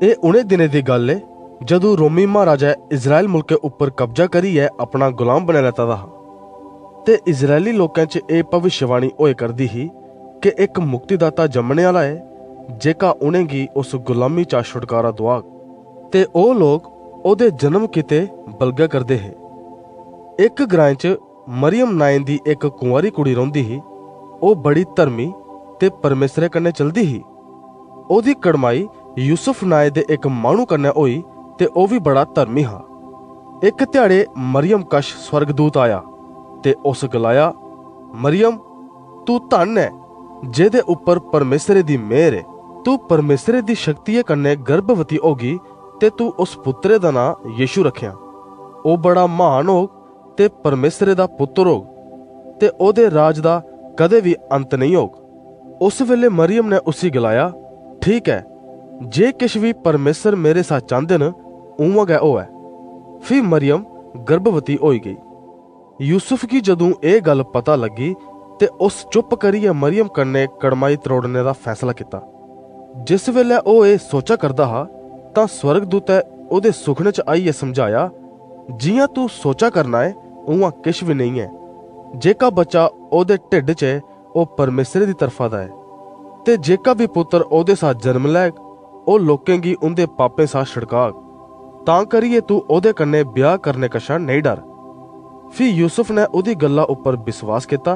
ਇਹ उन्हें दिनें दी गल है जदों रोमी महाराजा इजराइल मुल्के उपर कब्जा करियै अपना गुलाम बना लैता दा हा। ते इजरायली लोकां च एह भविष्यवाणी होए करदी ही कि एक मुक्तिदाता जम्मने आला है जेका उनेंगी उस गुलामी चा छुटकारा दुआग। ते ओह लोग ओहदे जन्म किते बलगा करदे हे। एक ग्रां च मरियम नां दी एक कुंवारी कुड़ी रौंदी ही। ओह बड़ी धर्मी ते परमेसरे कन्नै चलदी ही। ओहदी कड़माई यूसुफ नां दे एक माहणु कन्नै होई ते ओह भी बड़ा धर्मी हा। एक ध्याड़े मरियम कश स्वर्गदूत आया ते उस गलाया, मरियम तू धन है जेदे उपर परमेसरे दी मेहर है। तू परमेसरे दी शक्तिया कन्नै गर्भवती होगी ते तू उस पुत्रे दा नां यीशु रखिया। ओह बड़ा महान होग ते परमेसरे दा पुत्र होग ते ओहदे राज दा कदे भी अंत नहीं होग। उस वेले मरियम ने उसी गलाया, ठीक है, जे किश भी परमेसर मेरे साथ चाहते न उवां गै होऐ। फिर मरियम गर्भवती होई गई। यूसुफ की जदों एह गल पता लगी ते उस चुप करियै मरियम कन्नै कड़माई त्रोड़ने दा फैसला किता। जिस वेले ओह एह सोचा करदा हा तां स्वर्गदूतै ओहदे सुखने च आइयै समझाया, जियां तू सोचा करना है उवां किश भी नहीं है। जेका बच्चा ओहदे ढिड च है ओह परमेसरे दी तरफा दा है ते जेका भी पुत्र ओहदे साथ जन्म लैग ओह लोकें गी उंदे पापें साथ छड़काग। तां करियै तू ओहदे कन्नै ब्याह करने कशा नहीं डर। फिर यूसुफ ने ओहदी गल्ला उपर विश्वास किता।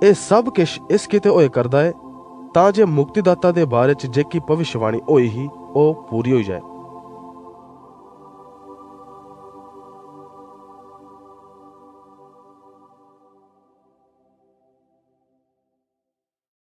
एह सब किश इस किते होए करदा है तां जे मुक्तिदाता दे बारे च जेकी भविष्यवाणी होई ही ओह पूरी होई जाए।